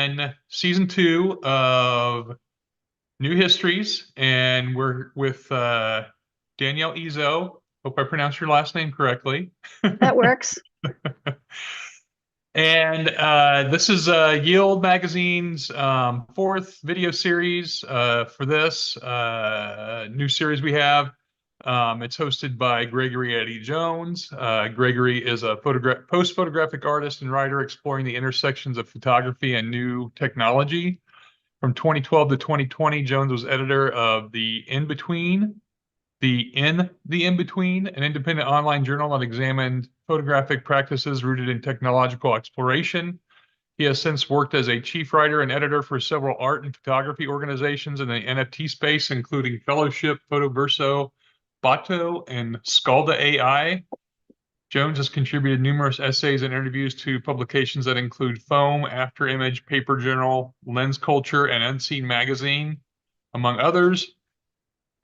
in season 2 of New Histories, and we're with Danielle Ezzo. Hope I pronounced your last name correctly. That works. And this is Yield Magazine's fourth video series for this new series we have. It's hosted by Gregory Eddie Jones. Gregory is a post-photographic artist and writer exploring the intersections of photography and new technology. From 2012 to 2020, Jones was editor of The In-Between, an independent online journal that examined photographic practices rooted in technological exploration. He has since worked as a chief writer and editor for several art and photography organizations in the NFT space, including Fellowship, Photoverso, Bato, and Scalda AI. Jones has contributed numerous essays and interviews to publications that include Foam, After Image, Paper Journal, Lens Culture, and Unseen Magazine, among others.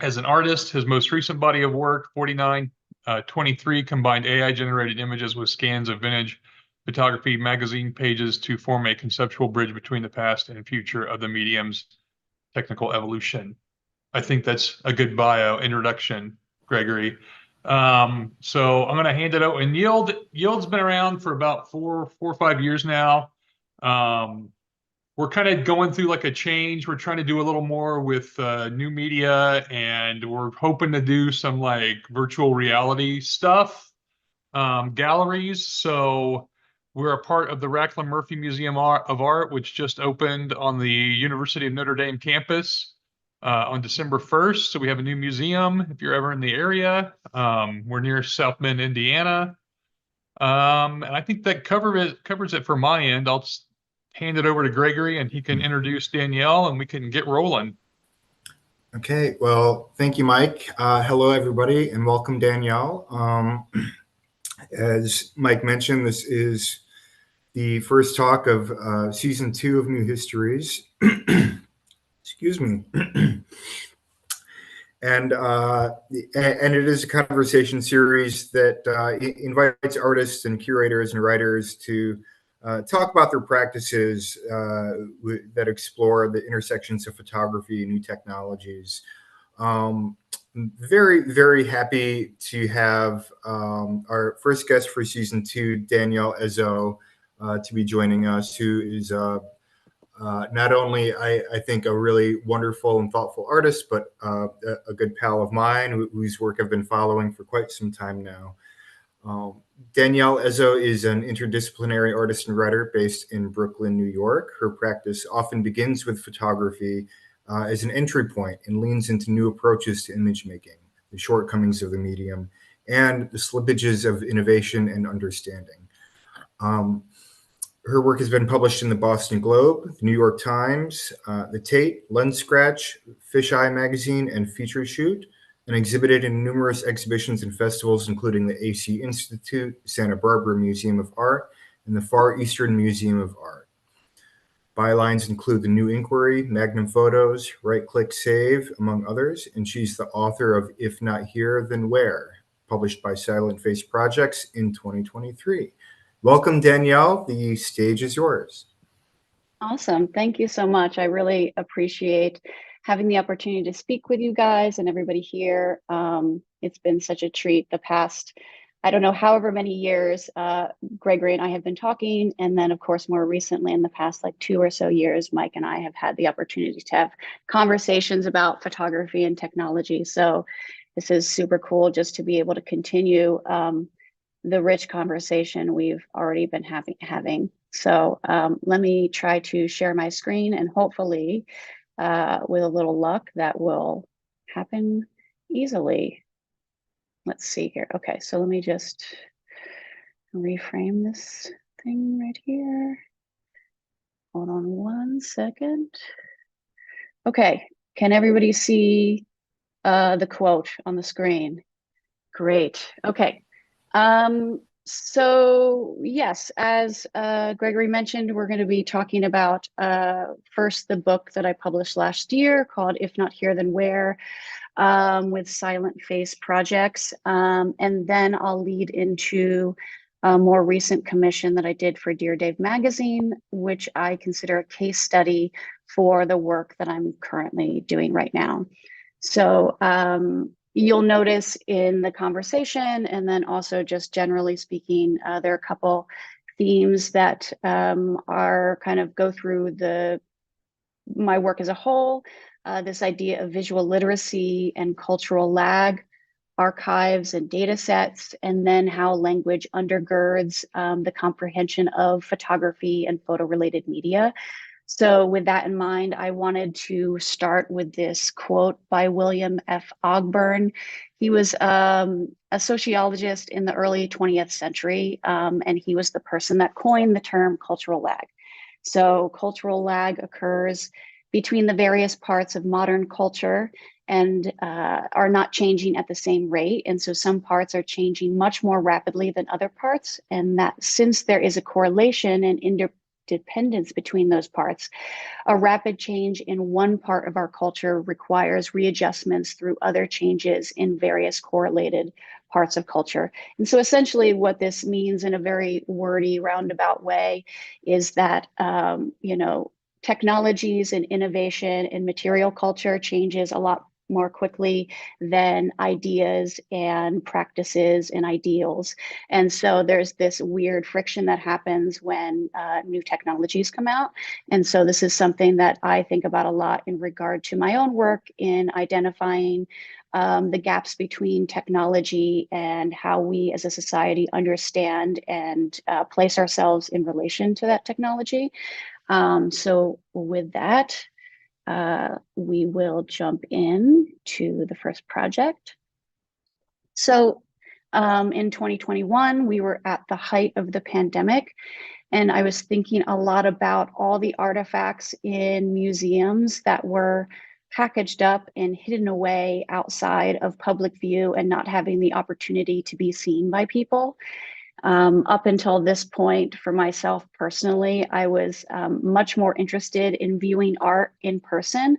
As an artist, his most recent body of work, 4923, combined AI-generated images with scans of vintage photography magazine pages to form a conceptual bridge between the past and future of the medium's technical evolution. I think that's a good bio introduction, Gregory. So I'm going to hand it over. And Yield's been around for about four or 5 years now. We're kind of going through like a change. We're trying to do a little more with new media, and we're hoping to do some like virtual reality stuff, galleries. So we're a part of the Rackham Murphy Museum of Art, which just opened on the University of Notre Dame campus on December 1st. So we have a new museum if you're ever in the area. We're near South Bend, Indiana. And I think that covers it for my end. I'll just hand it over to Gregory and he can introduce Danielle and we can get rolling. Okay, well, thank you, Mike. Hello, everybody, and welcome, Danielle. As Mike mentioned, this is the first talk of season 2 of New Histories. Excuse me. And it is a conversation series that invites artists and curators and writers to talk about their practices that explore the intersections of photography and new technologies. Very, very happy to have our first guest for season 2, Danielle Ezzo, to be joining us, who is not only, I think, a really wonderful and thoughtful artist, but a good pal of mine whose work I've been following for quite some time now. Danielle Ezzo is an interdisciplinary artist and writer based in Brooklyn, New York. Her practice often begins with photography as an entry point and leans into new approaches to image making, the shortcomings of the medium, and the slippages of innovation and understanding. Her work has been published in the Boston Globe, the New York Times, the Tate, Lenscratch, Fisheye Magazine, and Feature Shoot, and exhibited in numerous exhibitions and festivals, including the AC Institute, Santa Barbara Museum of Art, and the Far Eastern Museum of Art. Bylines include The New Inquiry, Magnum Photos, Right Click Save, among others, and she's the author of If Not Here, Then Where, published by Silent Face Projects in 2023. Welcome, Danielle. The stage is yours. Awesome. Thank you so much. I really appreciate having the opportunity to speak with you guys and everybody here. It's been such a treat the past, I don't know, however many years, Gregory and I have been talking. And then, of course, more recently in the past, like 2 or so years, Mike and I have had the opportunity to have conversations about photography and technology. So this is super cool just to be able to continue the rich conversation we've already been having. So let me try to share my screen, and hopefully with a little luck that will happen easily. Let's see here. Okay, so let me just reframe this thing right here. Hold on 1 second. Okay, can everybody see the quote on the screen? Great. Okay. So yes, as Gregory mentioned, we're going to be talking about first the book that I published last year called If Not Here, Then Where, with Silent Face Projects. And then I'll lead into a more recent commission that I did for Dear Dave Magazine, which I consider a case study for the work that I'm currently doing right now. So you'll notice in the conversation, and then also just generally speaking, there are a couple themes that are kind of go through my work as a whole. This idea of visual literacy and cultural lag, archives and data sets, and then how language undergirds the comprehension of photography and photo-related media. So with that in mind, I wanted to start with this quote by William F. Ogburn. He was a sociologist in the early 20th century, and he was the person that coined the term cultural lag. So cultural lag occurs between the various parts of modern culture and are not changing at the same rate. And so some parts are changing much more rapidly than other parts. And that since there is a correlation and interdependence between those parts, a rapid change in one part of our culture requires readjustments through other changes in various correlated parts of culture. And so essentially what this means in a very wordy, roundabout way is that, technologies and innovation in material culture changes a lot more quickly than ideas and practices and ideals. And so there's this weird friction that happens when new technologies come out. And so this is something that I think about a lot in regard to my own work in identifying the gaps between technology and how we as a society understand and place ourselves in relation to that technology. So with that, we will jump in to the first project. So in 2021, we were at the height of the pandemic, and I was thinking a lot about all the artifacts in museums that were packaged up and hidden away outside of public view and not having the opportunity to be seen by people. Up until this point, for myself personally, I was much more interested in viewing art in person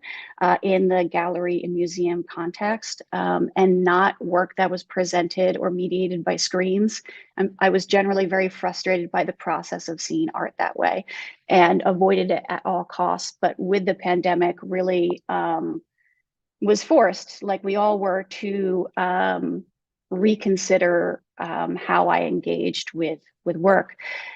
in the gallery and museum context, and not work that was presented or mediated by screens. I was generally very frustrated by the process of seeing art that way and avoided it at all costs. But with the pandemic, really was forced, like we all were, to reconsider how I engaged with work.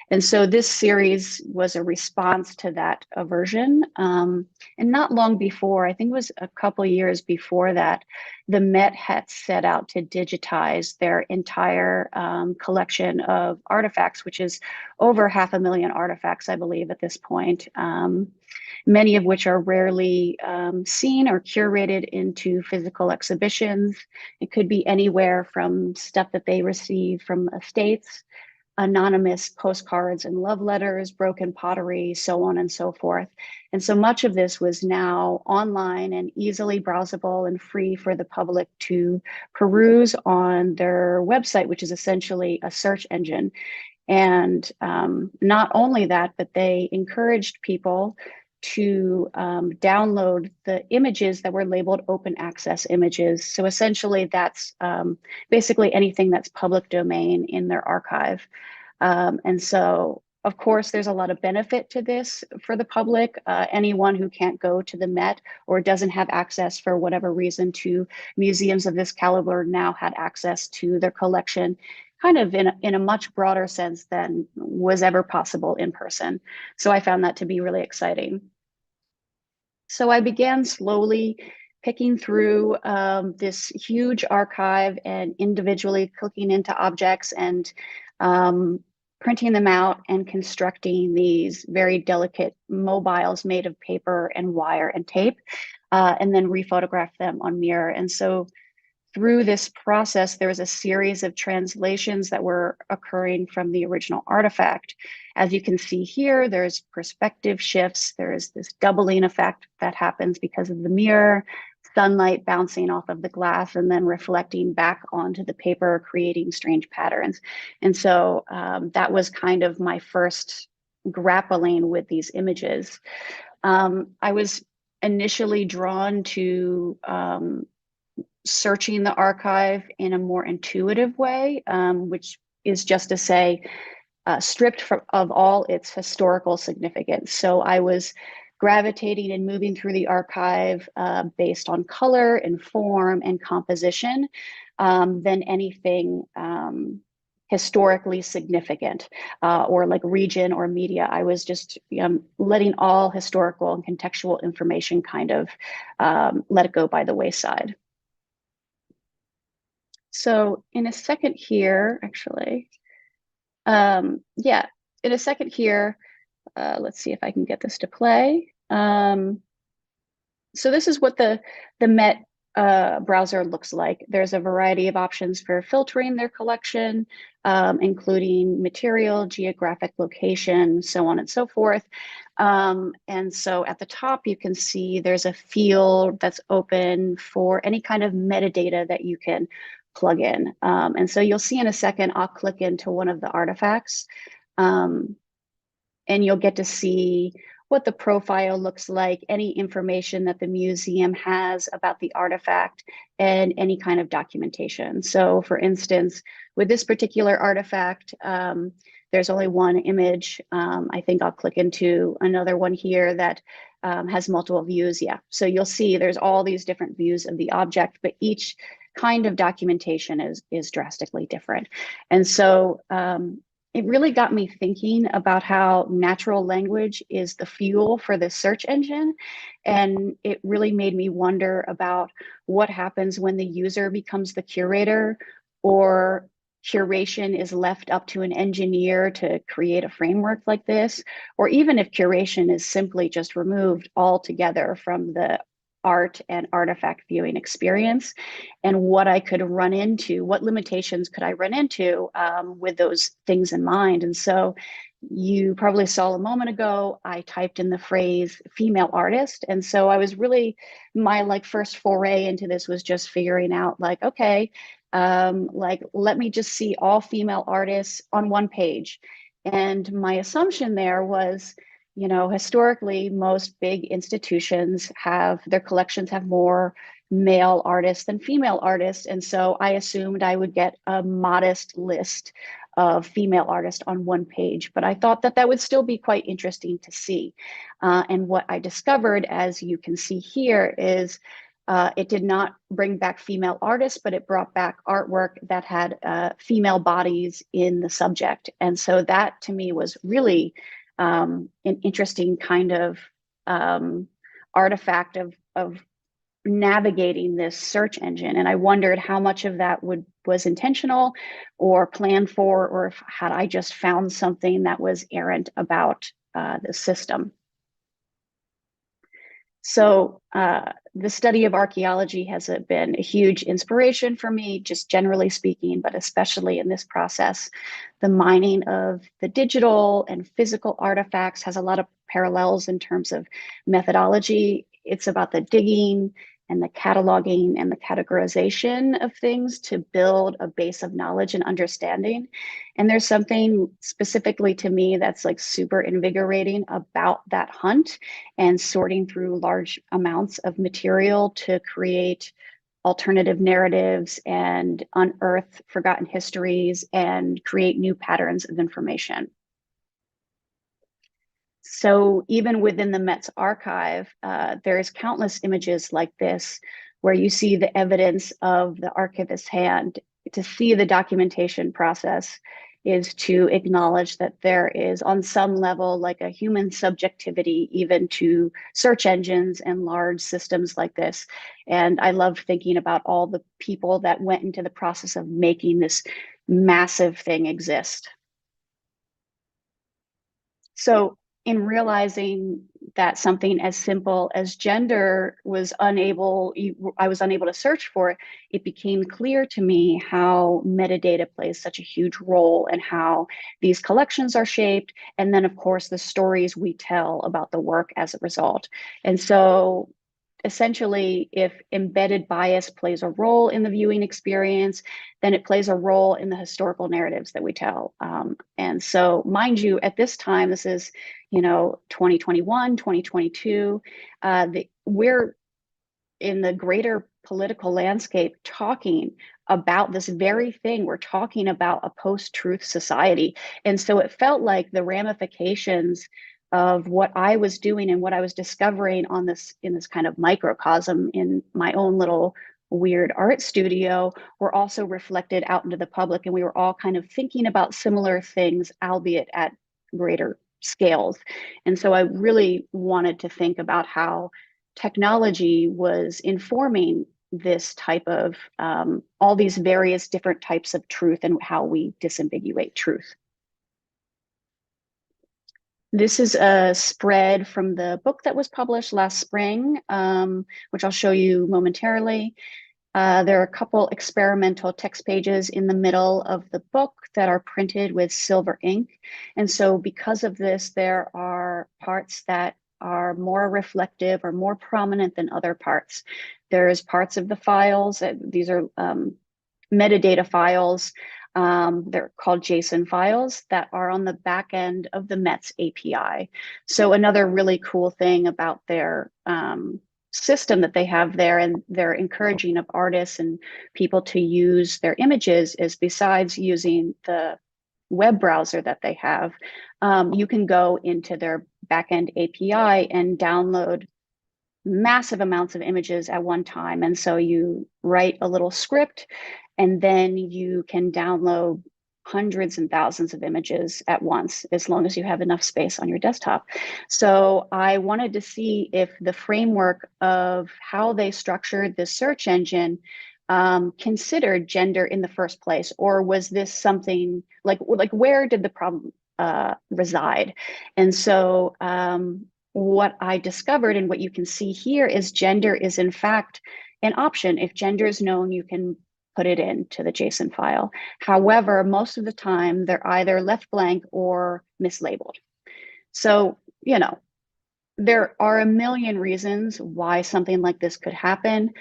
And so this series was a response to that aversion. And not long before, I think it was a couple of years before that, the Met had set out to digitize their entire collection of artifacts, which is over 500,000 artifacts, I believe, at this point. Many of which are rarely seen or curated into physical exhibitions. It could be anywhere from stuff that they receive from estates, anonymous postcards and love letters, broken pottery, so on and so forth. And so much of this was now online and easily browsable and free for the public to peruse on their website, which is essentially a search engine. And not only that, but they encouraged people to download the images that were labeled open access images. So essentially that's basically anything that's public domain in their archive. And so, of course, there's a lot of benefit to this for the public. Anyone who can't go to the Met or doesn't have access for whatever reason to museums of this caliber now had access to their collection kind of in a much broader sense than was ever possible in person. So I found that to be really exciting. So I began slowly picking through this huge archive and individually clicking into objects and printing them out and constructing these very delicate mobiles made of paper and wire and tape, and then rephotograph them on mirror. And so through this process, there was a series of translations that were occurring from the original artifact. As you can see here, there's perspective shifts. There's this doubling effect that happens because of the mirror, sunlight bouncing off of the glass and then reflecting back onto the paper, creating strange patterns. And so that was kind of my first grappling with these images. I was initially drawn to searching the archive in a more intuitive way, which is just to say stripped of all its historical significance. So I was gravitating and moving through the archive based on color and form and composition than anything historically significant or like region or media. I was just letting all historical and contextual information kind of let it go by the wayside. So in a second here, actually, yeah, in a second here, let's see if I can get this to play. So this is what the Met browser looks like. There's a variety of options for filtering their collection, including material, geographic location, so on and so forth. And so at the top, you can see there's a field that's open for any kind of metadata that you can plug in. And so you'll see in a second, I'll click into one of the artifacts and you'll get to see what the profile looks like, any information that the museum has about the artifact, and any kind of documentation. So for instance, with this particular artifact, there's only one image. I think I'll click into another one here that has multiple views. Yeah, so you'll see there's all these different views of the object, but each kind of documentation is drastically different. And so it really got me thinking about how natural language is the fuel for the search engine. And it really made me wonder about what happens when the user becomes the curator, or curation is left up to an engineer to create a framework like this, or even if curation is simply just removed altogether from the art and artifact viewing experience, and what I could run into, what limitations could I run into with those things in mind. And so you probably saw a moment ago, I typed in the phrase female artist. And so I was really, my first foray into this was just figuring out okay, let me just see all female artists on one page. And my assumption there was, historically, most big institutions their collections have more male artists than female artists. And so I assumed I would get a modest list of female artists on one page, but I thought that would still be quite interesting to see. And what I discovered, as you can see here, is it did not bring back female artists, but it brought back artwork that had female bodies in the subject. And so that to me was really an interesting kind of artifact of navigating this search engine. And I wondered how much of that was intentional or planned for, or if had I just found something that was errant about the system. So the study of archaeology has been a huge inspiration for me, just generally speaking, but especially in this process. The mining of the digital and physical artifacts has a lot of parallels in terms of methodology. It's about the digging and the cataloging and the categorization of things to build a base of knowledge and understanding. And there's something specifically to me that's super invigorating about that hunt and sorting through large amounts of material to create alternative narratives and unearth forgotten histories and create new patterns of information. So even within the Met's archive, there's countless images like this, where you see the evidence of the archivist's hand. To see the documentation process is to acknowledge that there is, on some level, a human subjectivity even to search engines and large systems like this. And I love thinking about all the people that went into the process of making this massive thing exist. So in realizing that something as simple as gender I was unable to search for, it became clear to me how metadata plays such a huge role in how these collections are shaped. And then, of course, the stories we tell about the work as a result. And so essentially, if embedded bias plays a role in the viewing experience, then it plays a role in the historical narratives that we tell. And so, mind you, at this time, this is, 2021, 2022, we're in the greater political landscape talking about this very thing. We're talking about a post-truth society. And so it felt like the ramifications of what I was doing and what I was discovering on this, in this kind of microcosm in my own little weird art studio, were also reflected out into the public. And we were all kind of thinking about similar things, albeit at greater scales. And so I really wanted to think about how technology was informing this type of all these various different types of truth and how we disambiguate truth. This is a spread from the book that was published last spring, which I'll show you momentarily. There are a couple experimental text pages in the middle of the book that are printed with silver ink. And so because of this, there are parts that are more reflective or more prominent than other parts. There's parts of the files, these are metadata files, they're called JSON files that are on the back end of the METS API. So another really cool thing about their system that they have there, and they're encouraging of artists and people to use their images, is besides using the web browser that they have, you can go into their backend API and download massive amounts of images at one time. And so you write a little script and then you can download hundreds and thousands of images at once, as long as you have enough space on your desktop. So I wanted to see if the framework of how they structured the search engine considered gender in the first place, or was this something like where did the problem reside? And so what I discovered, and what you can see here, is gender is in fact an option. If gender is known, you can put it into the JSON file. However, most of the time they're either left blank or mislabeled. So, you know, there are a million reasons why something like this could happen.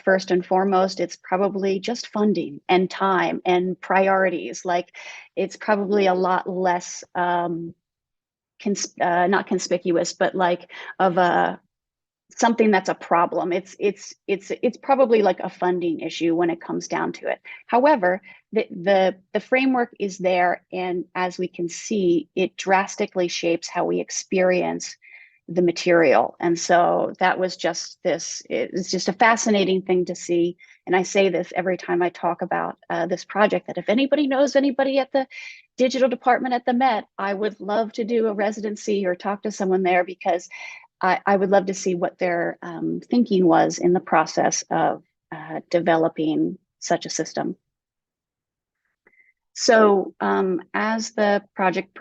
First and foremost, it's probably just funding and time and priorities. Like, it's probably a lot less not conspicuous, but like of a something that's a problem. It's probably like a funding issue when it comes down to it. However, the framework is there, and as we can see, it drastically shapes how we experience the material. And so that was just this, it's just a fascinating thing to see. And I say this every time I talk about this project, that if anybody knows anybody at the digital department at the Met, I would love to do a residency or talk to someone there, because I would love to see what their thinking was in the process of developing such a system. So as the project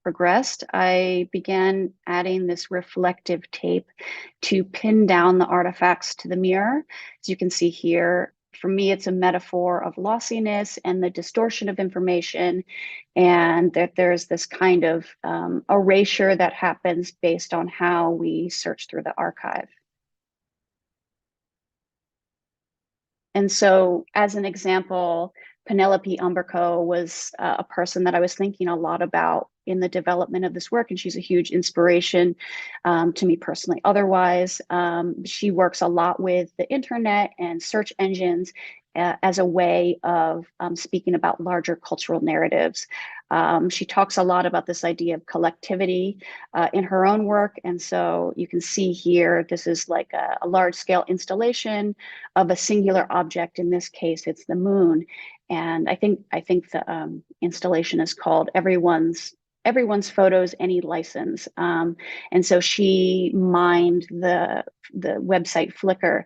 progressed, I began adding this reflective tape to pin down the artifacts to the mirror. As you can see here, for me, it's a metaphor of lossiness and the distortion of information, and that there's this kind of erasure that happens based on how we search through the archive. And so, as an example, Penelope Umberco was a person that I was thinking a lot about in the development of this work, and she's a huge inspiration to me personally. Otherwise, she works a lot with the internet and search engines as a way of speaking about larger cultural narratives. She talks a lot about this idea of collectivity in her own work. And so you can see here, this is like a large scale installation of a singular object. In this case, it's the moon. And I think the installation is called Everyone's Photos, Any License. And so she mined the website Flickr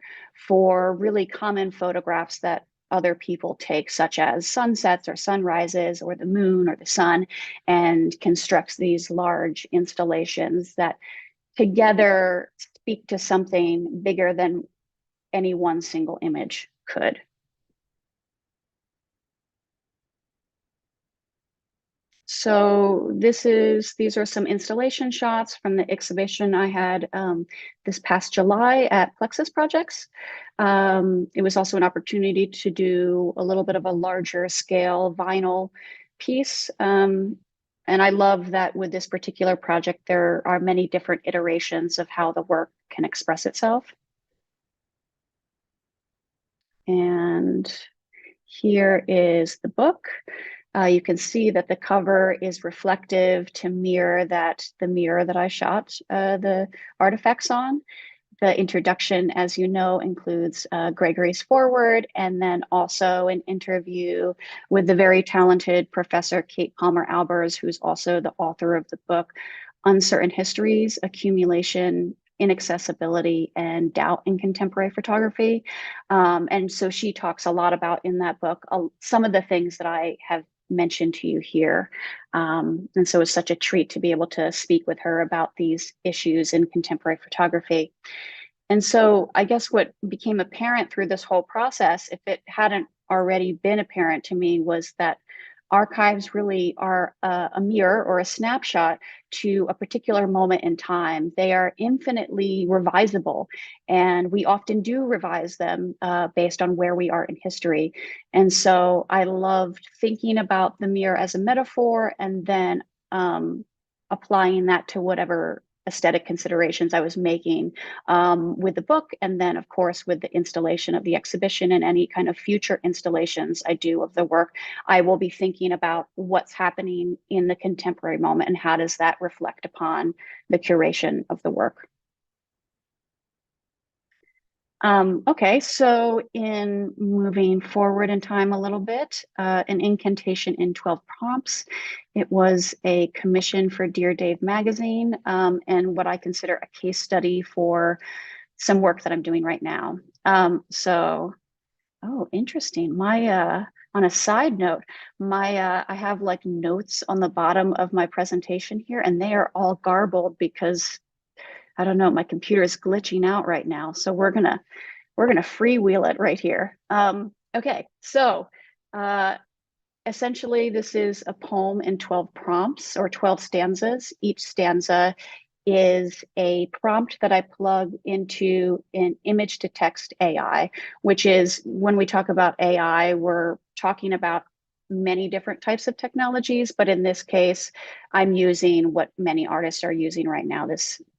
for really common photographs that other people take, such as sunsets or sunrises or the moon or the sun, and constructs these large installations that together speak to something bigger than any one single image could. So these are some installation shots from the exhibition I had this past July at Plexus Projects. It was also an opportunity to do a little bit of a larger scale vinyl piece. And I love that with this particular project, there are many different iterations of how the work can express itself. And here is the book. You can see that the cover is reflective to mirror the mirror that I shot the artifacts on. The introduction, as you know, includes Gregory's foreword, and then also an interview with the very talented Professor Kate Palmer Albers, who's also the author of the book, Uncertain Histories, Accumulation, Inaccessibility, and Doubt in Contemporary Photography. And so she talks a lot about in that book some of the things that I have mentioned to you here. And so it's such a treat to be able to speak with her about these issues in contemporary photography. And so I guess what became apparent through this whole process, if it hadn't already been apparent to me, was that archives really are a mirror or a snapshot to a particular moment in time. They are infinitely revisable, and we often do revise them based on where we are in history. And so I loved thinking about the mirror as a metaphor and then applying that to whatever aesthetic considerations I was making with the book, and then of course with the installation of the exhibition and any kind of future installations I do of the work. I will be thinking about what's happening in the contemporary moment and how does that reflect upon the curation of the work. Okay, so in moving forward in time a little bit, an incantation in 12 prompts. It was a commission for Dear Dave Magazine, and what I consider a case study for some work that I'm doing right now. Oh, interesting. On a side note, I have like notes on the bottom of my presentation here, and they are all garbled because I don't know, my computer is glitching out right now. So we're gonna freewheel it right here. Okay, so essentially this is a poem in 12 prompts or 12 stanzas. Each stanza is a prompt that I plug into an image to text AI, which is when we talk about AI, we're talking about many different types of technologies, but in this case, I'm using what many artists are using right now.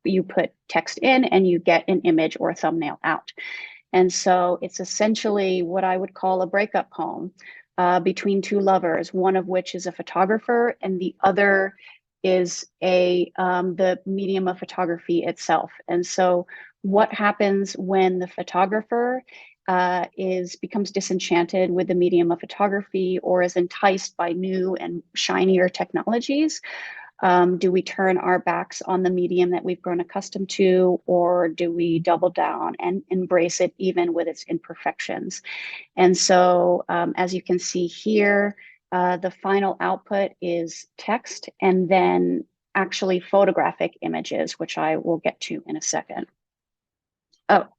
You put text in and you get an image or a thumbnail out. And so it's essentially what I would call a breakup poem between two lovers, one of which is a photographer and the other is the medium of photography itself. And so what happens when the photographer becomes disenchanted with the medium of photography or is enticed by new and shinier technologies? Do we turn our backs on the medium that we've grown accustomed to, or do we double down and embrace it even with its imperfections? And so as you can see here, the final output is text and then actually photographic images, which I will get to in a second.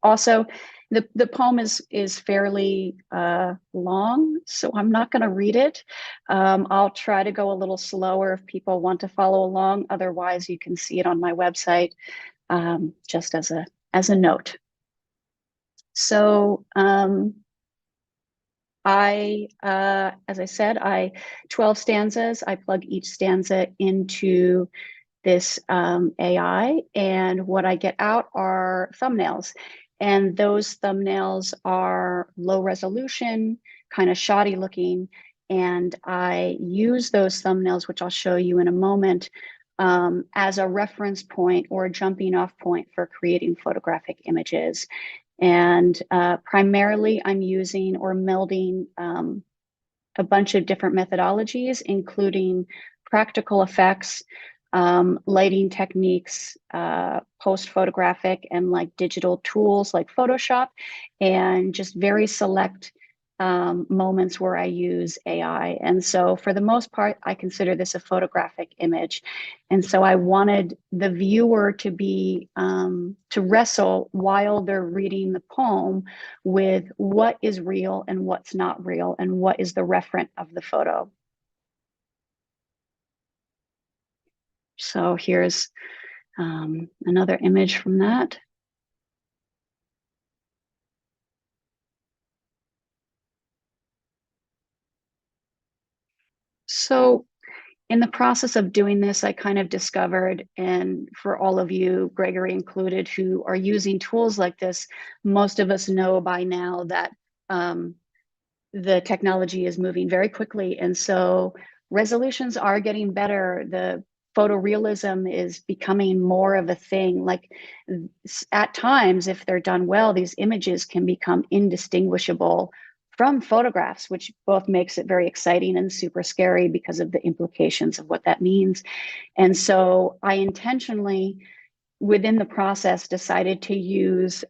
Also, the poem is fairly long, so I'm not going to read it. I'll try to go a little slower if people want to follow along. Otherwise, you can see it on my website, just as a note. So as I said, 12 stanzas. I plug each stanza into this AI, and what I get out are thumbnails. And those thumbnails are low resolution, kind of shoddy looking. And I use those thumbnails, which I'll show you in a moment, as a reference point or a jumping off point for creating photographic images. And primarily I'm using or melding a bunch of different methodologies, including practical effects, lighting techniques, post-photographic and like digital tools like Photoshop, and just very select moments where I use AI. And so for the most part, I consider this a photographic image. And so I wanted the viewer to be, to wrestle while they're reading the poem with what is real and what's not real, and what is the referent of the photo. So here's another image from that. So in the process of doing this, I kind of discovered, and for all of you, Gregory included, who are using tools like this, most of us know by now that the technology is moving very quickly. And so resolutions are getting better. The photorealism is becoming more of a thing. Like at times, if they're done well, these images can become indistinguishable from photographs, which both makes it very exciting and super scary because of the implications of what that means. And so I intentionally, within the process, decided to use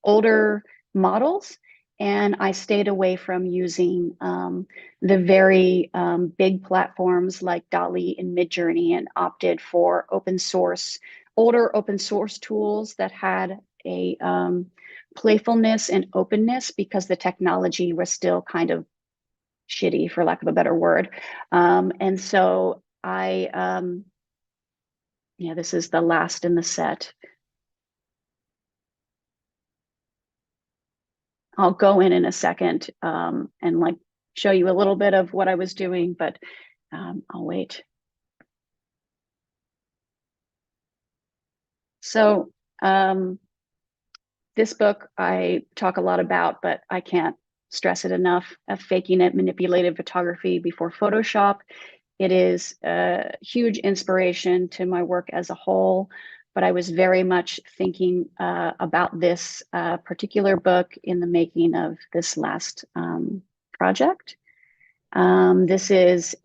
older models, and I stayed away from using the very big platforms like DALL-E and Midjourney, and opted for older open source tools that had a playfulness and openness, because the technology was still kind of shitty, for lack of a better word. And so yeah, this is the last in the set. I'll go in a second and like show you a little bit of what I was doing, but I'll wait. So this book I talk a lot about, but I can't stress it enough, of faking it, manipulated photography before Photoshop. It is a huge inspiration to my work as a whole, but I was very much thinking about this particular book in the making of this last project. This is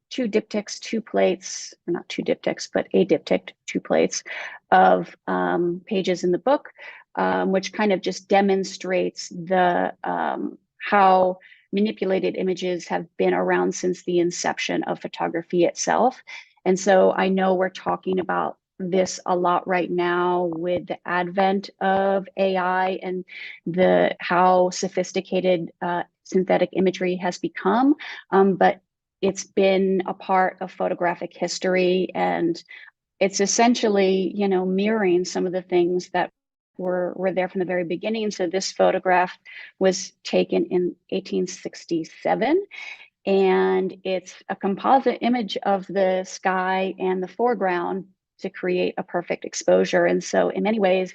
two diptychs, two plates, or not two diptychs, but a diptych, two plates of pages in the book, which kind of just demonstrates the how manipulated images have been around since the inception of photography itself. And so I know we're talking about this a lot right now with the advent of AI and how sophisticated synthetic imagery has become, but it's been a part of photographic history, and it's essentially, you know, mirroring some of the things that were there from the very beginning. So this photograph was taken in 1867, and it's a composite image of the sky and the foreground to create a perfect exposure. And so in many ways,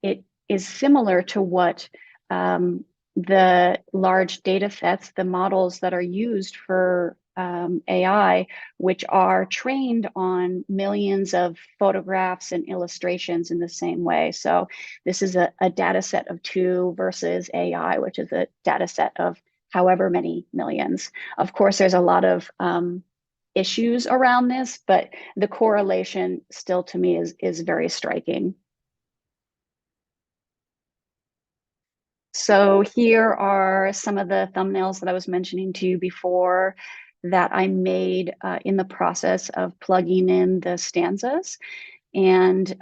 it is similar to what the large data sets, the models that are used for AI, which are trained on millions of photographs and illustrations in the same way. So this is a data set of 2 versus AI, which is a data set of however many millions. Of course, there's a lot of issues around this, but the correlation still to me is very striking. So here are some of the thumbnails that I was mentioning to you before that I made in the process of plugging in the stanzas. And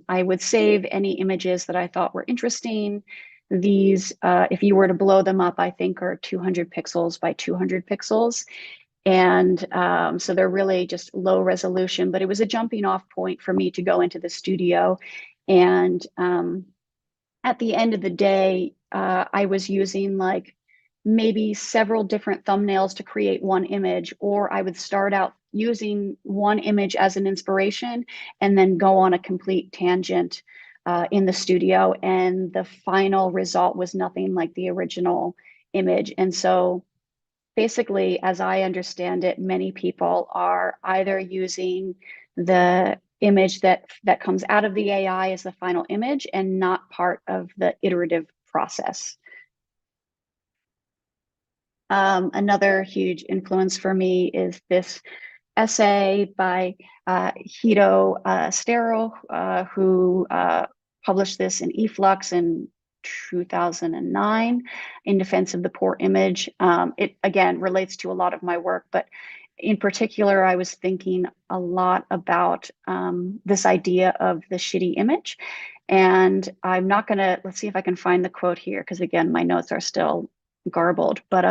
I would save any images that I thought were interesting. These, if you were to blow them up, I think are 200 pixels by 200 pixels. And so they're really just low resolution, but it was a jumping off point for me to go into the studio. And at the end of the day, I was using like maybe several different thumbnails to create one image, or I would start out using one image as an inspiration and then go on a complete tangent in the studio. And the final result was nothing like the original image. And so basically, as I understand it, many people are either using the image that comes out of the AI as the final image and not part of the iterative process. Another huge influence for me is this essay by Hito Stero, who published this in eFlux in 2009 in defense of the poor image. It again relates to a lot of my work, but in particular, I was thinking a lot about this idea of the shitty image. And I'm not gonna, let's see if I can find the quote here, because again, my notes are still garbled, but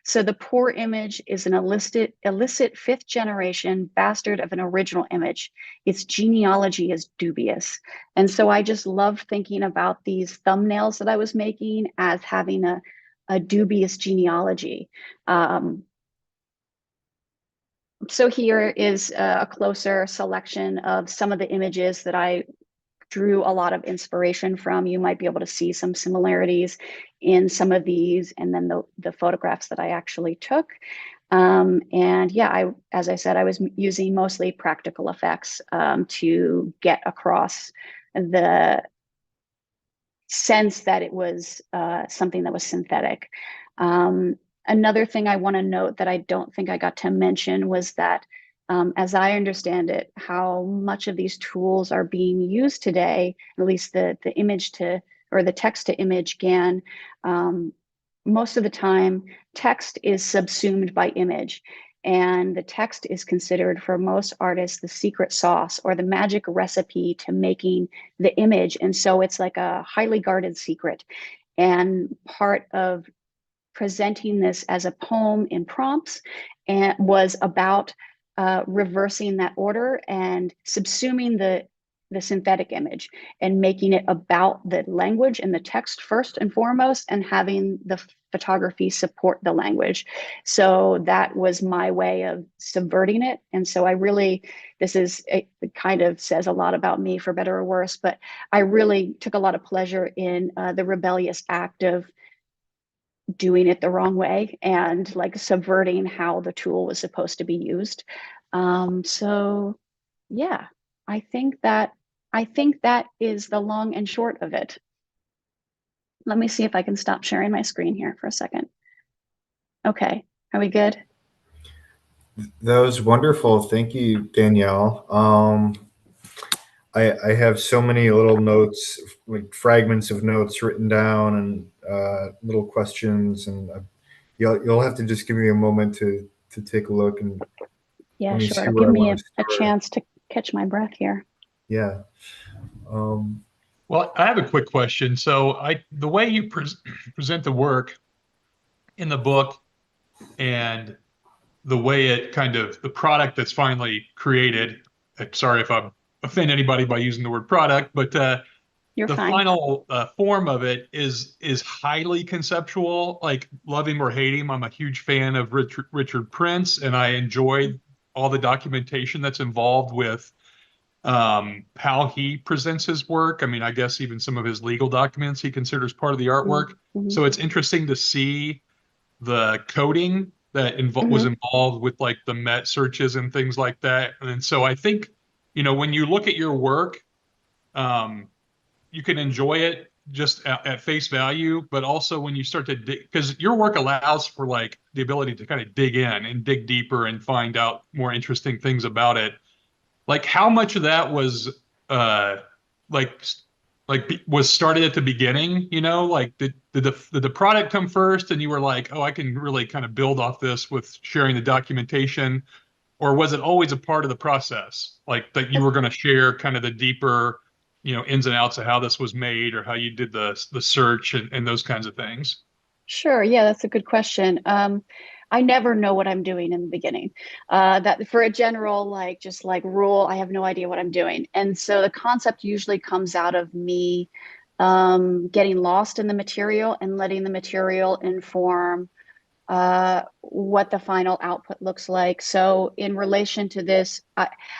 so the poor image is an illicit 5th generation bastard of an original image. Its genealogy is dubious. And so I just love thinking about these thumbnails that I was making as having a dubious genealogy. So here is a closer selection of some of the images that I drew a lot of inspiration from. You might be able to see some similarities in some of these, and then the photographs that I actually took. And yeah, as I said, I was using mostly practical effects to get across the sense that it was something that was synthetic. Another thing I want to note that I don't think I got to mention was that, as I understand it, how much of these tools are being used today, at least the image to, or the text to image GAN, most of the time, text is subsumed by image. And the text is considered for most artists the secret sauce or the magic recipe to making the image. And so it's like a highly guarded secret. And part of presenting this as a poem in prompts and was about reversing that order and subsuming the synthetic image and making it about the language and the text first and foremost, and having the photography support the language. So that was my way of subverting it. And so I really, it kind of says a lot about me, for better or worse, but I really took a lot of pleasure in the rebellious act of doing it the wrong way and like subverting how the tool was supposed to be used. So yeah, I think that is the long and short of it. Let me see if I can stop sharing my screen here for a second. Okay, are we good? That was wonderful. Thank you, Danielle. I have so many little notes, like fragments of notes written down, and little questions, and you'll have to just give me a moment to take a look and yeah, let me sure. see where Give I me want to a start. chance to catch my breath here. Yeah. Well, I have a quick question. So the way you present the work in the book and the way it kind of, the product that's finally created, sorry if I offend anybody by using the word product, but You're the fine. final form of it is highly conceptual, like love him or hate him. I'm a huge fan of Richard Prince, and I enjoyed all the documentation that's involved with how he presents his work. I mean, I guess even some of his legal documents he considers part of the artwork. Mm-hmm. So it's interesting to see the coding that was involved with like the Met searches and things like that. And so I think, when you look at your work, you can enjoy it just at face value, but also when you start to dig, because your work allows for like the ability to kind of dig in and dig deeper and find out more interesting things about it. Like how much of that was like was started at the beginning, like did the product come first and you were like, oh, I can really kind of build off this with sharing the documentation, or was it always a part of the process, like that you were going to share kind of the deeper, ins and outs of how this was made or how you did the search and those kinds of things? Sure. Yeah, that's a good question. I never know what I'm doing in the beginning. That for a general, just like rule, I have no idea what I'm doing. And so the concept usually comes out of me getting lost in the material and letting the material inform what the final output looks like. So in relation to this,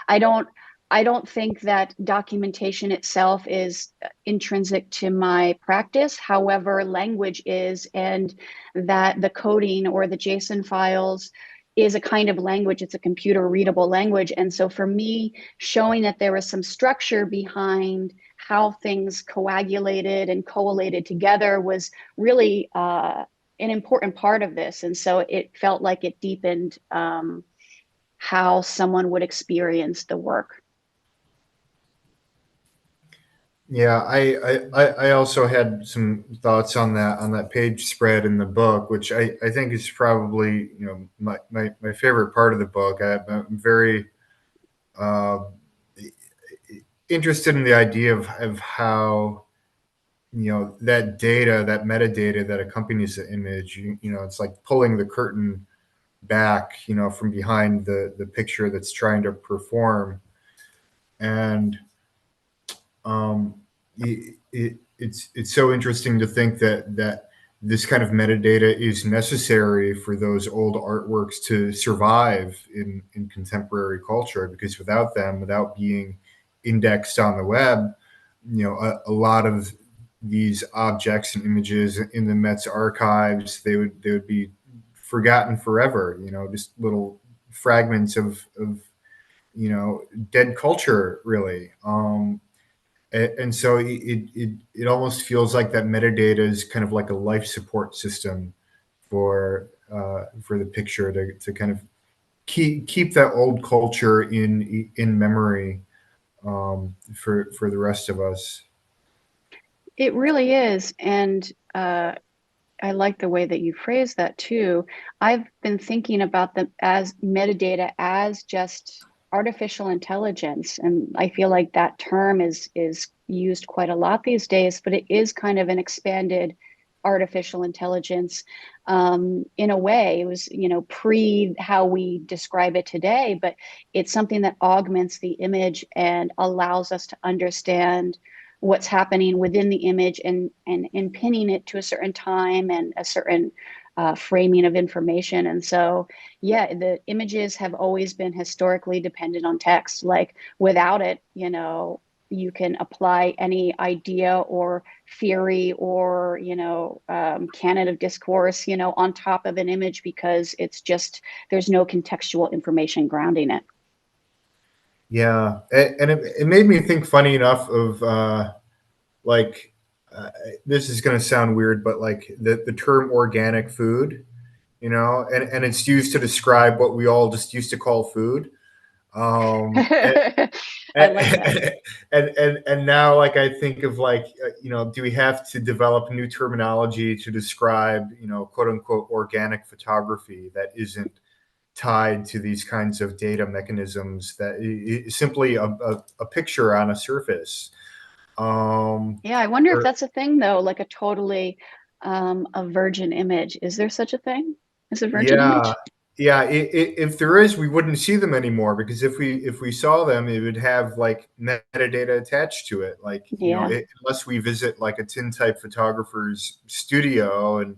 I don't think that documentation itself is intrinsic to my practice. However, language is, and that the coding or the JSON files is a kind of language. It's a computer readable language. And so for me, showing that there was some structure behind how things coagulated and collated together was really an important part of this. And so it felt like it deepened how someone would experience the work. Yeah, I also had some thoughts on that page spread in the book, which I think is probably my favorite part of the book. I'm very interested in the idea of how that data, that metadata that accompanies the image. It's like pulling the curtain back, from behind the picture that's trying to perform, and it's so interesting to think that this kind of metadata is necessary for those old artworks to survive in contemporary culture, because without them, without being indexed on the web, a lot of these objects and images in the Met's archives, they would be forgotten forever. Just little fragments of dead culture, really. And so it almost feels like that metadata is kind of like a life support system for the picture to kind of keep that old culture in memory, for the rest of us. It really is. And I like the way that you phrase that too. I've been thinking about them as metadata as just artificial intelligence. And I feel like that term is used quite a lot these days, but it is kind of an expanded artificial intelligence. In a way, it was, pre how we describe it today, but it's something that augments the image and allows us to understand what's happening within the image and pinning it to a certain time and a certain framing of information. And so, yeah, the images have always been historically dependent on text. Like without it, you can apply any idea or theory or, canon of discourse, on top of an image because it's just, there's no contextual information grounding it. Yeah, and it made me think, funny enough, of like this is going to sound weird, but like the term organic food, and it's used to describe what we all just used to call food. And, I like that. and now, like, I think of, like, do we have to develop new terminology to describe, quote unquote, organic photography that isn't tied to these kinds of data mechanisms, that is simply a picture on a surface. Yeah, I wonder if Or, that's a thing though, like a totally a virgin image. Is there such a thing as a virgin yeah, image? yeah. If there is, we wouldn't see them anymore, because if we saw them, it would have like metadata attached to it. Like, Yeah. unless we visit like a tintype photographer's studio, and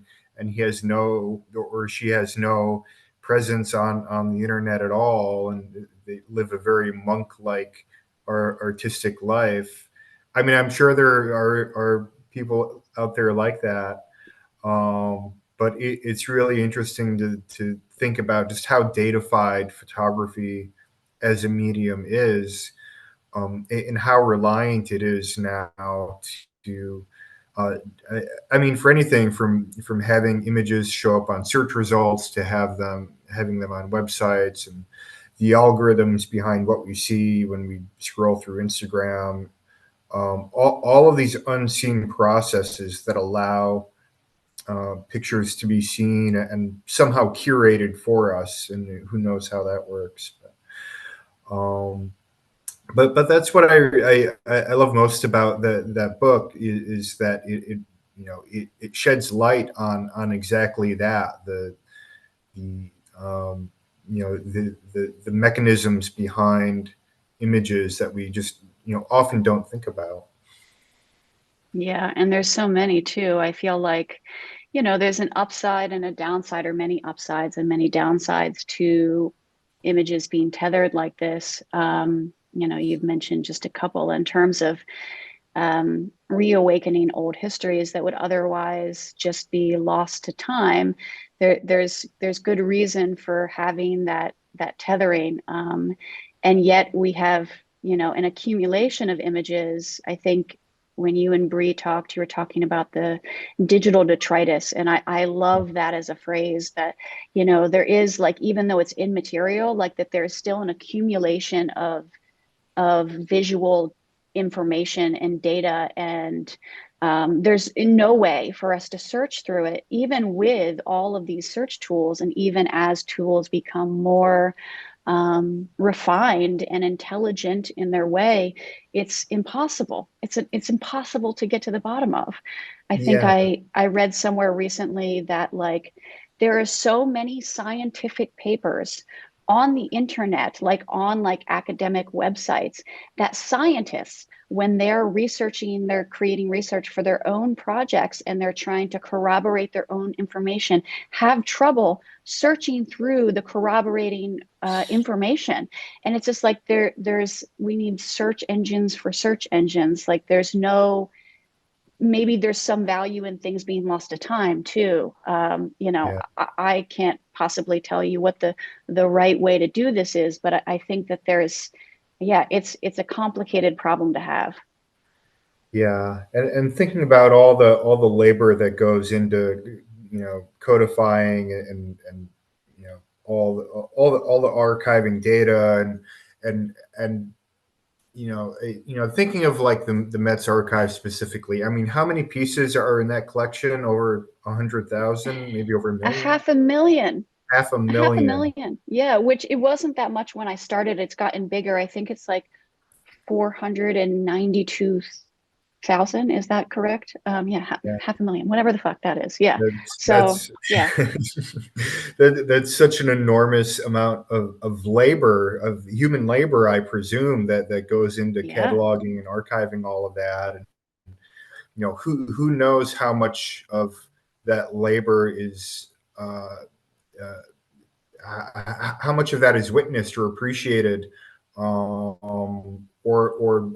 he has no, or she has no presence on the internet at all, and they live a very monk-like or artistic life. I mean, I'm sure there are people out there like that. But it's really interesting to think about just how datafied photography as a medium is, and how reliant it is now to, uh, I mean, for anything from having images show up on search results to having them on websites, and the algorithms behind what we see when we scroll through Instagram. All of these unseen processes that allow pictures to be seen and somehow curated for us, and who knows how that works. But that's what I love most about that book, is that it sheds light on exactly that, the the mechanisms behind images that we just often don't think about. Yeah, and there's so many too. I feel like, there's an upside and a downside, or many upsides and many downsides to images being tethered like this. You've mentioned just a couple in terms of reawakening old histories that would otherwise just be lost to time. There's good reason for having that tethering, and yet we have an accumulation of images. I think when you and Bree talked, you were talking about the digital detritus, and I love that as a phrase, that there is, like, even though it's immaterial, like that there's still an accumulation of visual information and data, and there's in no way for us to search through it, even with all of these search tools, and even as tools become more refined and intelligent in their way. It's impossible. It's impossible to get to the bottom of. I think Yeah, I read somewhere recently that, like, there are so many scientific papers on the internet, like on like academic websites, that scientists, when they're researching, they're creating research for their own projects and they're trying to corroborate their own information, have trouble searching through the corroborating information. And it's just like we need search engines for search engines. Like there's no, maybe there's some value in things being lost to time too. Yeah. I can't possibly tell you what the right way to do this is, but I think that there's, yeah, it's a complicated problem to have. Yeah, and thinking about all the labor that goes into, codifying and all the archiving data and thinking of like the Met's archive specifically. I mean, how many pieces are in that collection? Over 100,000, maybe over a A million? half a million. Half a A half a million. million. Yeah, which it wasn't that much when I started. It's gotten bigger. I think it's like 492,000. Is that correct? Yeah, Yeah. half a million, whatever the fuck that is. Yeah. So That's yeah, that's such an enormous amount of labor, of human labor, I presume, that goes into yeah. cataloging and archiving all of that. And who knows how much of that labor is uh, how much of that is witnessed or appreciated, or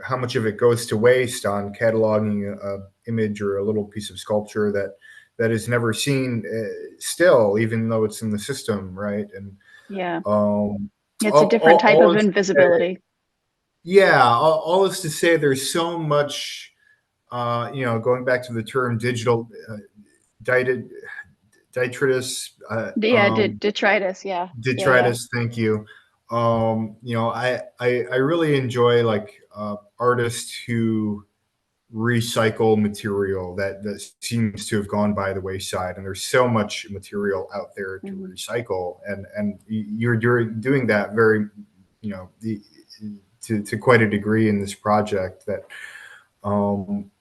how much of it goes to waste on cataloging a image or a little piece of sculpture that is never seen, still, even though it's in the system, right? And Yeah. It's a different type all of is to say, invisibility. yeah, all is to say, there's so much, going back to the term digital, dated detritus, Yeah, detritus. Yeah. Yeah. Yeah. detritus. Thank you. I really enjoy like artists who recycle material that seems to have gone by the wayside, and there's so much material out there to Mhm. recycle, and you're doing that very, to quite a degree in this project. That um,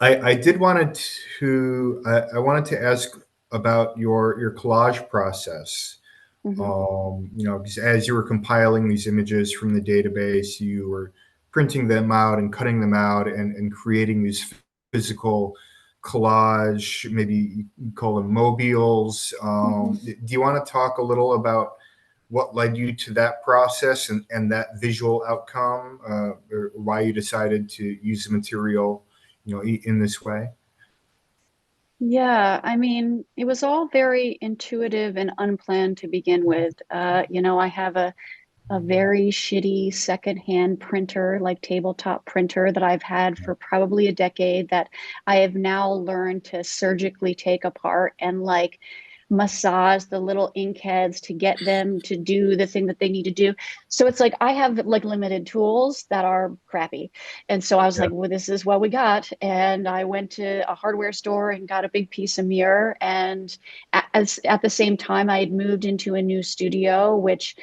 I did wanted to I wanted to ask about your collage process. Mhm. Because as you were compiling these images from the database, you were printing them out and cutting them out and creating these physical collage, maybe you call them mobiles. Mhm. Do you want to talk a little about what led you to that process and that visual outcome, or why you decided to use the material, in this way? Yeah, I mean, it was all very intuitive and unplanned to begin with. I have a very shitty secondhand printer, like tabletop printer that I've had for probably a decade that I have now learned to surgically take apart and like massage the little ink heads to get them to do the thing that they need to do. So it's like I have like limited tools that are crappy. And so I was Yeah. like, well, this is what we got. And I went to a hardware store and got a big piece of mirror. And at the same time, I had moved into a new studio, which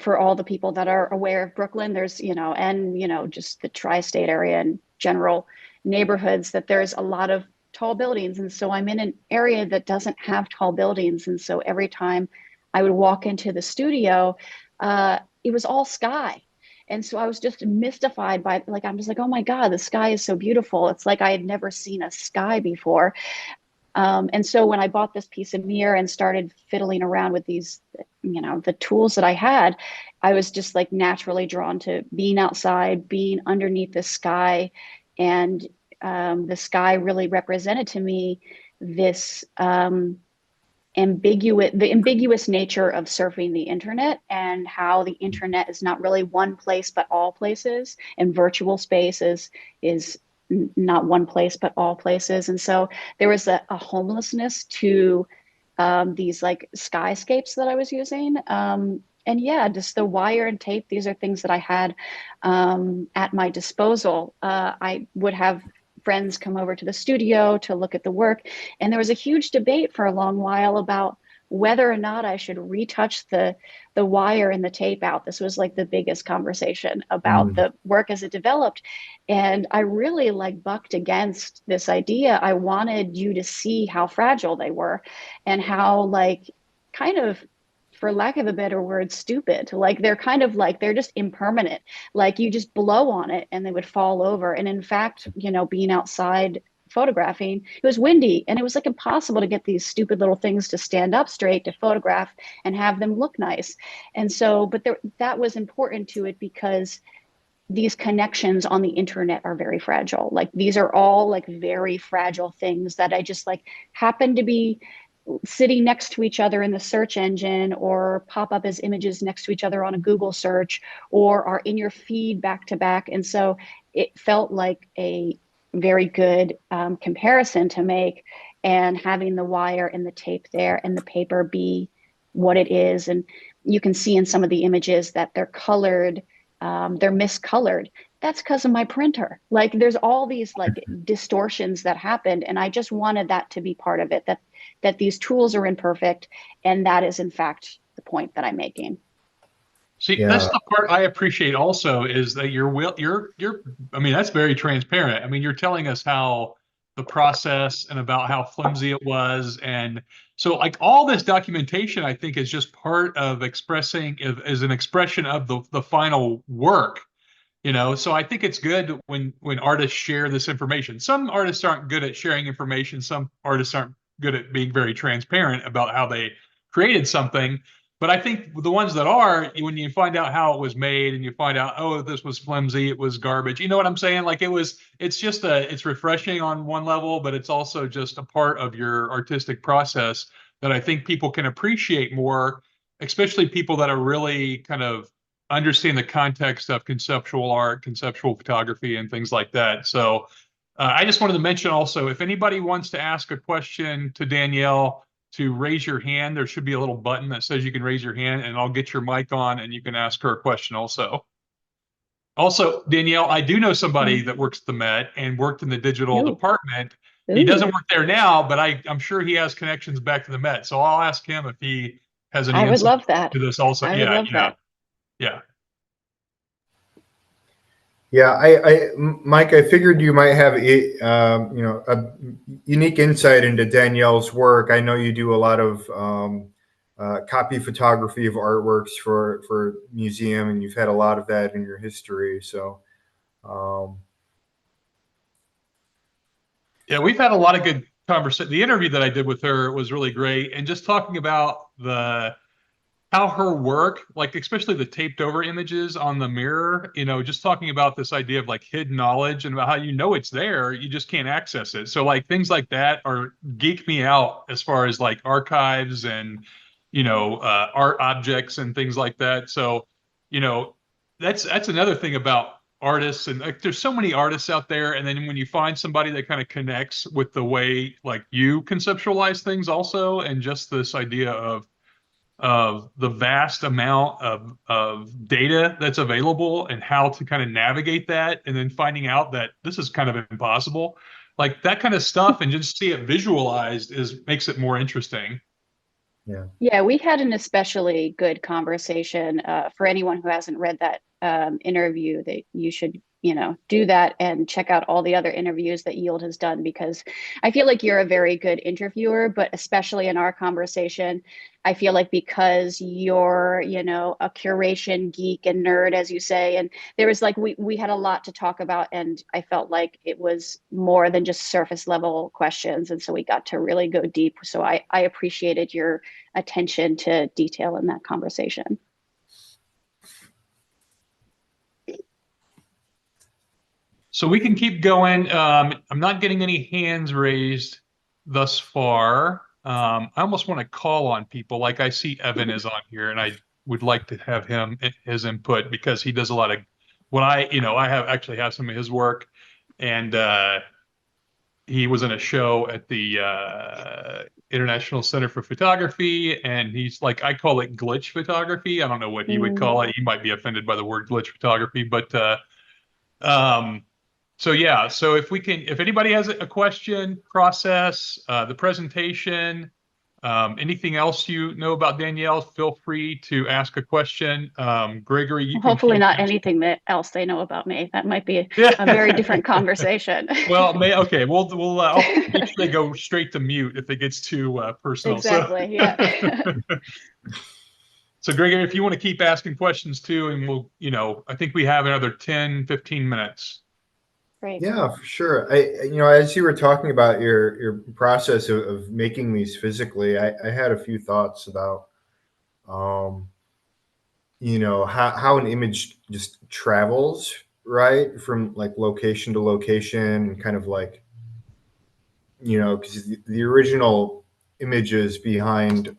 for all the people that are aware of Brooklyn, there's, just the tri-state area and general neighborhoods, that there's a lot of tall buildings. And so I'm in an area that doesn't have tall buildings. And so every time I would walk into the studio, it was all sky. And so I was just mystified by, like, I'm just like, oh my God, the sky is so beautiful. It's like I had never seen a sky before. And so when I bought this piece of mirror and started fiddling around with these, the tools that I had, I was just like naturally drawn to being outside, being underneath the sky. And the sky really represented to me this the ambiguous nature of surfing the internet, and how the internet is not really one place but all places, and virtual space is not one place but all places. And so there was a homelessness to these like skyscapes that I was using. And yeah, just the wire and tape, these are things that I had at my disposal. I would have friends come over to the studio to look at the work, and there was a huge debate for a long while about whether or not I should retouch the wire and the tape out. This was like the biggest conversation about Mm, the work as it developed. And I really like bucked against this idea. I wanted you to see how fragile they were, and how like kind of for lack of a better word, stupid. Like they're kind of like, they're just impermanent. Like you just blow on it and they would fall over. And in fact, you know, being outside photographing, it was windy and it was like impossible to get these stupid little things to stand up straight to photograph and have them look nice. And so, but there, that was important to it because these connections on the internet are very fragile. Like these are all like very fragile things that I just like happen to be sitting next to each other in the search engine or pop up as images next to each other on a Google search or are in your feed back to back. And so it felt like a very good comparison to make, and having the wire and the tape there and the paper be what it is. And you can see in some of the images that they're colored, they're miscolored. That's because of my printer. Like there's all these like distortions that happened, and I just wanted that to be part of it, that these tools are imperfect, and that is in fact the point that I'm making. See, Yeah. that's the part I appreciate also, is that I mean, that's very transparent. I mean, you're telling us how the process and about how flimsy it was. And so like all this documentation, I think, is just part of expressing, is an expression of the final work, you know? So I think it's good when artists share this information. Some artists aren't good at sharing information. Some artists aren't good at being very transparent about how they created something. But I think the ones that are, when you find out how it was made and you find out, oh, this was flimsy, it was garbage. You know what I'm saying? Like it's refreshing on one level, but it's also just a part of your artistic process that I think people can appreciate more, especially people that are really kind of understand the context of conceptual art, conceptual photography, and things like that. So I just wanted to mention also, if anybody wants to ask a question to Danielle, to raise your hand. There should be a little button that says you can raise your hand, and I'll get your mic on and you can ask her a question also. Also, Danielle, I do know somebody that works at the Met and worked in the digital department. He doesn't work there now, but I'm sure he has connections back to the Met. So I'll ask him if he has any I would insight love that. to this also. I would love that. Yeah. Yeah, Mike, I figured you might have a unique insight into Danielle's work. I know you do a lot of copy photography of artworks for museum, and you've had a lot of that in your history. So, yeah, we've had a lot of good conversation. The interview that I did with her was really great, and just talking about how her work, like especially the taped over images on the mirror, you know, just talking about this idea of like hidden knowledge and about how you know it's there, you just can't access it. So like things like that geek me out as far as like archives and, you know, art objects and things like that. So, you know, that's another thing about artists, and like there's so many artists out there, and then when you find somebody that kind of connects with the way like you conceptualize things also, and just this idea of the vast amount of data that's available and how to kind of navigate that, and then finding out that this is kind of impossible, like that kind of stuff, and just see it visualized makes it more interesting. Yeah, we had an especially good conversation. For anyone who hasn't read that interview, that you should, you know, do that and check out all the other interviews that Yield has done, because I feel like you're a very good interviewer, but especially in our conversation, I feel like because you're, you know, a curation geek and nerd, as you say, and there was like, we had a lot to talk about, and I felt like it was more than just surface level questions. And so we got to really go deep. So I appreciated your attention to detail in that conversation. So we can keep going. I'm not getting any hands raised thus far. I almost want to call on people. Like I see Evan is on here, and I would like to have his input, because he does a lot of what I have some of his work, and he was in a show at the International Center for Photography, and he's like, I call it glitch photography. I don't know what he would call it. He might be offended by the word glitch photography, but so yeah, so if anybody has a question, process, the presentation, anything else you know about Danielle, feel free to ask a question. Gregory, you can hopefully not anything that else they know about me. That might be Yeah. a very different conversation. Well, okay, we'll I'll make sure they go straight to mute if it gets too personal. Exactly. So. Yeah. So Gregory, if you want to keep asking questions too, and we'll, I think we have another 10, 15 minutes. Great. Yeah, for sure. As you were talking about your process of making these physically, I had a few thoughts about, how an image just travels, right, from like location to location, and kind of like, because the original images behind,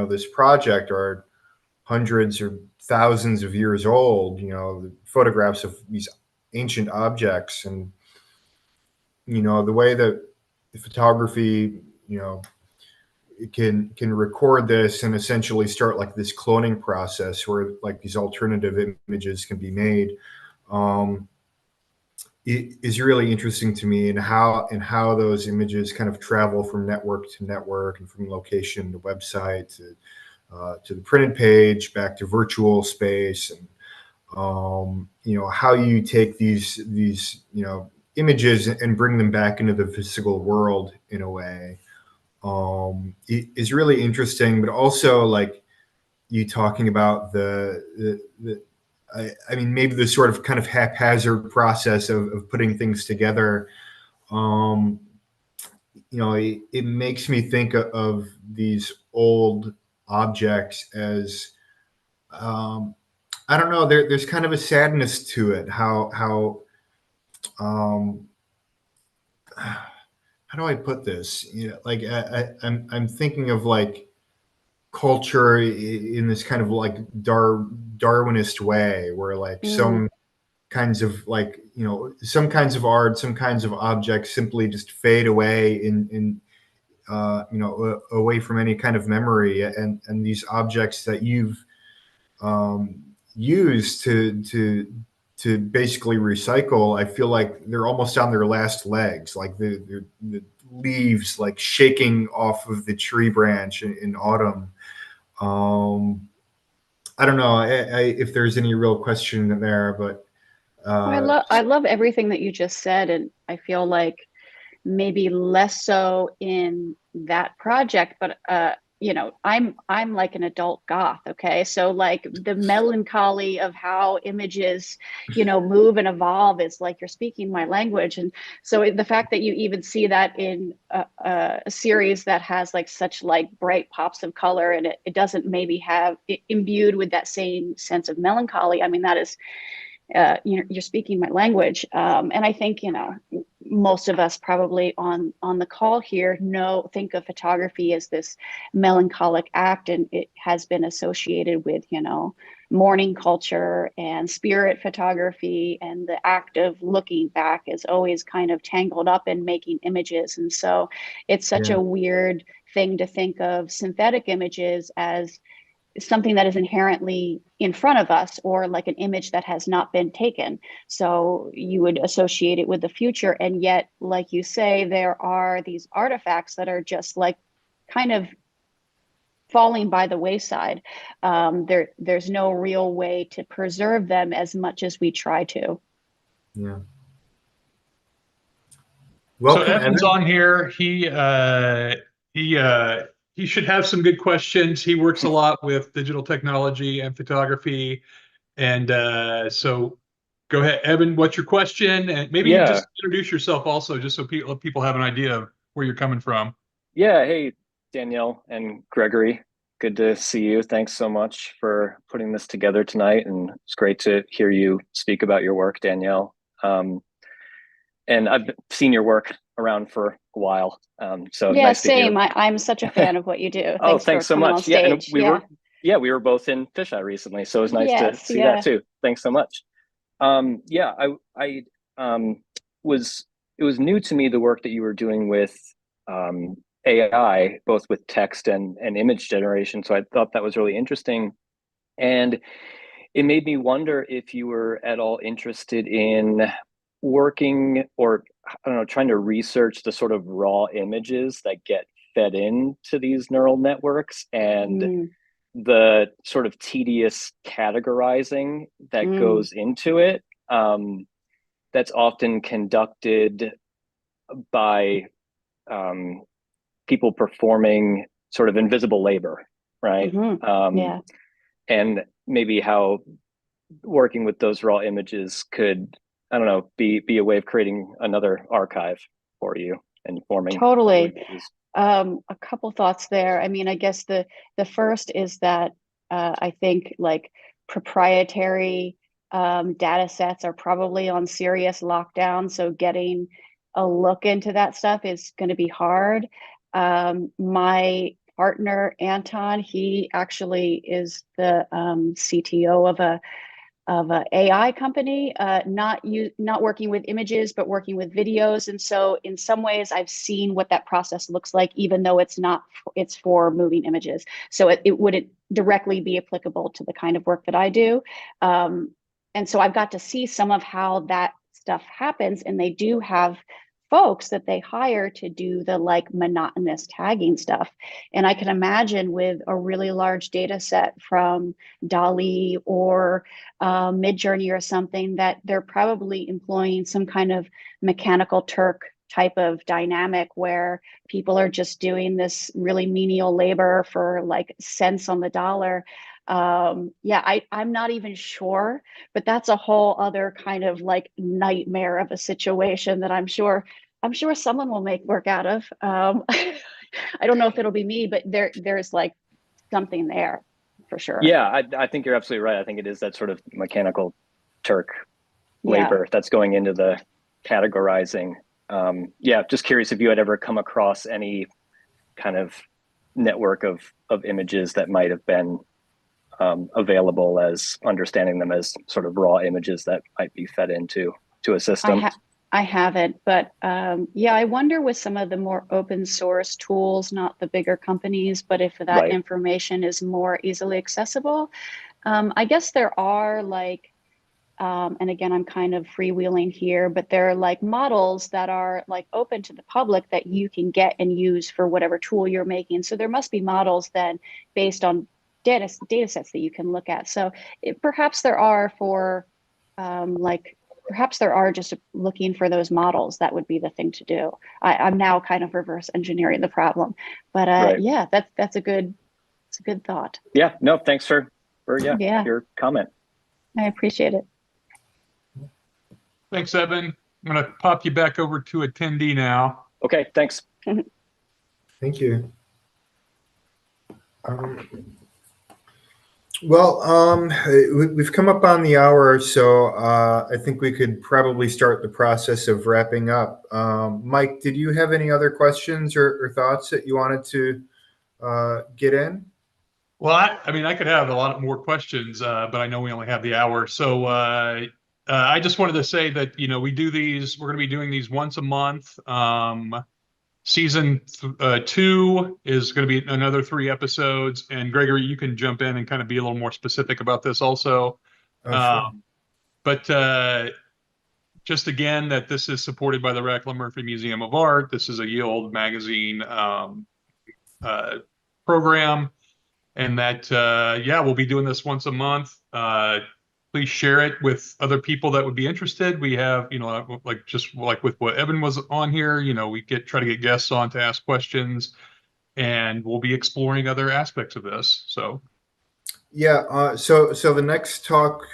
this project are hundreds or thousands of years old. The photographs of these ancient objects, and the way that the photography, it can record this and essentially start like this cloning process where like these alternative images can be made. It is really interesting to me, and how those images kind of travel from network to network, and from location to website to the printed page, back to virtual space, and how you take these images and bring them back into the physical world in a way, is really interesting. But also, like, you talking about I mean, maybe the sort of kind of haphazard process of putting things together. It makes me think of these old objects as, I don't know, there's kind of a sadness to it. Um, how do I put this? Like I'm thinking of like culture in this kind of like Darwinist way, where like some kinds of like, some kinds of art, some kinds of objects simply just fade away in away from any kind of memory, and these objects that you've used to basically recycle, I feel like they're almost on their last legs, like the leaves like shaking off of the tree branch in autumn. I don't know if there's any real question there, but I love everything that you just said, and I feel like maybe less so in that project, but I'm like an adult goth, okay? So like the melancholy of how images, move and evolve is like you're speaking my language. And so the fact that you even see that in a series that has like such like bright pops of color, and it doesn't maybe have it imbued with that same sense of melancholy, I mean, that is you're speaking my language. And I think, most of us probably on the call here think of photography as this melancholic act, and it has been associated with, mourning culture and spirit photography, and the act of looking back is always kind of tangled up in making images. And so it's such a weird thing to think of synthetic images as something that is inherently in front of us, or like an image that has not been taken. So you would associate it with the future. And yet, like you say, there are these artifacts that are just like kind of falling by the wayside. There's no real way to preserve them as much as we try to. Yeah. Welcome, so Evan's Evan on here. He should have some good questions. He works a lot with digital technology and photography. And so go ahead, Evan, what's your question? And maybe you just introduce yourself also, just so people have an idea of where you're coming from. Yeah. Hey, Danielle and Gregory. Good to see you. Thanks so much for putting this together tonight. And it's great to hear you speak about your work, Danielle. And I've seen your work around for a while. So yeah, nice same. I'm such a fan of what you do. Thanks so much. Yeah, and we were both in Fisheye recently, so it was nice to see that too. Thanks so much. It was new to me, the work that you were doing with AI, both with text and image generation. So I thought that was really interesting, and it made me wonder if you were at all interested in working, or I don't know, trying to research the sort of raw images that get fed into these neural networks, and the sort of tedious categorizing that goes into it. That's often conducted by people performing sort of invisible labor, right? and maybe how working with those raw images could, I don't know, be a way of creating another archive for you and forming Totally. images. A couple thoughts there. I mean, I guess the first is that I think like proprietary data sets are probably on serious lockdown. So getting a look into that stuff is going to be hard. My partner, Anton, he actually is the CTO of a AI company, not working with images, but working with videos. And so in some ways I've seen what that process looks like, even though it's for moving images. So it wouldn't directly be applicable to the kind of work that I do. And so I've got to see some of how that stuff happens. And they do have folks that they hire to do the like monotonous tagging stuff. And I can imagine with a really large data set from DALL-E or Midjourney or something, that they're probably employing some kind of mechanical Turk type of dynamic where people are just doing this really menial labor for like cents on the dollar. Yeah, I'm not even sure, but that's a whole other kind of like nightmare of a situation that I'm sure someone will make work out of. I don't know if it'll be me, but there's like something there for sure. Yeah, I think you're absolutely right. I think it is that sort of mechanical Turk labor that's going into the categorizing. Yeah, just curious if you had ever come across any kind of network of images that might have been available, as understanding them as sort of raw images that might be fed into a system. I haven't, but yeah, I wonder with some of the more open source tools, not the bigger companies, but if that information is more easily accessible. I guess there are like, and again, I'm kind of freewheeling here, but there are like models that are like open to the public that you can get and use for whatever tool you're making. So there must be models then based on data sets that you can look at. So perhaps there are for perhaps there are just looking for those models. That would be the thing to do. I'm now kind of reverse engineering the problem, but yeah, that's a good thought. Yeah, no, thanks for your comment. I appreciate it. Thanks, Evan. I'm going to pop you back over to attendee now. Okay, thanks. Thank you. Well, we've come up on the hour, so I think we could probably start the process of wrapping up. Mike, did you have any other questions or thoughts that you wanted to get in? Well, I mean, I could have a lot more questions, but I know we only have the hour. So I just wanted to say that, you know, we're going to be doing these once a month. Season 2 is going to be another 3 episodes. And Gregory, you can jump in and kind of be a little more specific about this also. Sure. But just again, that this is supported by the Rackler Murphy Museum of Art. This is a Yield magazine program. And that, yeah, we'll be doing this once a month. Please share it with other people that would be interested. We have, you know, like with what Evan was on here, you know, we try to get guests on to ask questions, and we'll be exploring other aspects of this. So, yeah. So the next talk,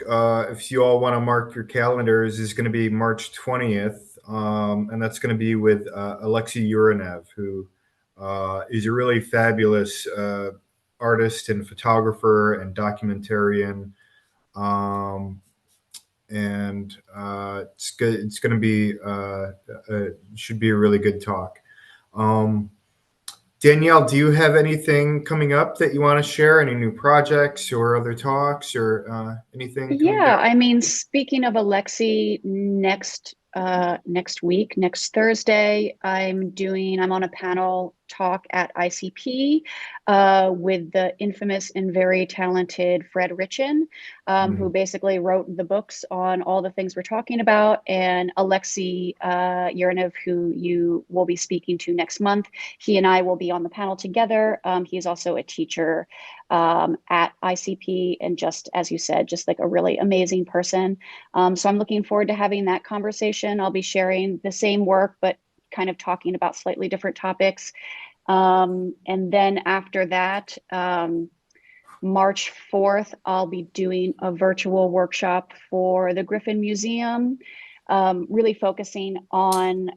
if you all want to mark your calendars, is going to be March 20th, and that's going to be with Alexei Uranev, who is a really fabulous artist and photographer and documentarian. And it's good. It's going to be should be a really good talk. Danielle, do you have anything coming up that you want to share? Any new projects or other talks or anything? Yeah, I mean, speaking of Alexei, next week, next Thursday, I'm on a panel talk at ICP with the infamous and very talented Fred Richin, who basically wrote the books on all the things we're talking about, and Alexei Uranev, who you will be speaking to next month. He and I will be on the panel together. He's also a teacher at ICP, and just as you said, just like a really amazing person. So I'm looking forward to having that conversation. I'll be sharing the same work, but kind of talking about slightly different topics. And then after that, March 4th, I'll be doing a virtual workshop for the Griffin Museum, really focusing on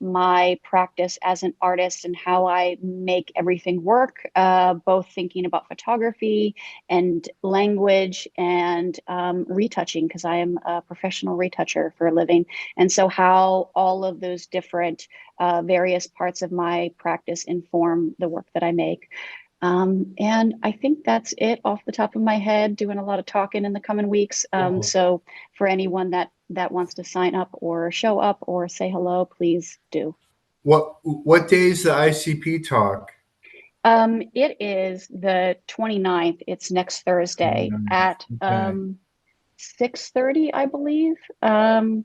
my practice as an artist and how I make everything work, both thinking about photography and language and retouching, because I am a professional retoucher for a living. And so how all of those different various parts of my practice inform the work that I make. And I think that's it off the top of my head, doing a lot of talking in the coming weeks. So for anyone that wants to sign up or show up or say hello, please do. What day is the ICP talk? It is the 29th. It's next Thursday at 6:30, I believe. I'm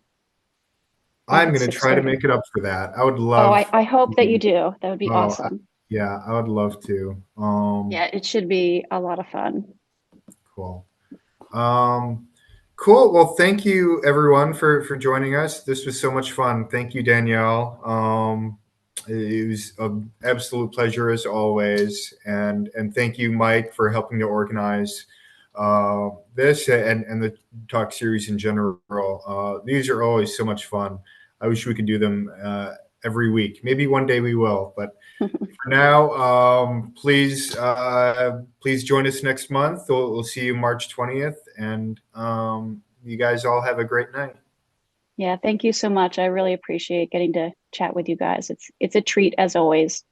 going to try to make it up for that. I would love. Oh, I hope that you do. That would be awesome. Yeah, I would love to. Yeah, it should be a lot of fun. Cool. Cool. Well, thank you everyone for joining us. This was so much fun. Thank you, Danielle. It was an absolute pleasure as always. And thank you, Mike, for helping to organize this and the talk series in general. These are always so much fun. I wish we could do them every week. Maybe one day we will, but for now, please join us next month. We'll see you March 20th, and you guys all have a great night. Yeah, thank you so much. I really appreciate getting to chat with you guys. It's a treat as always.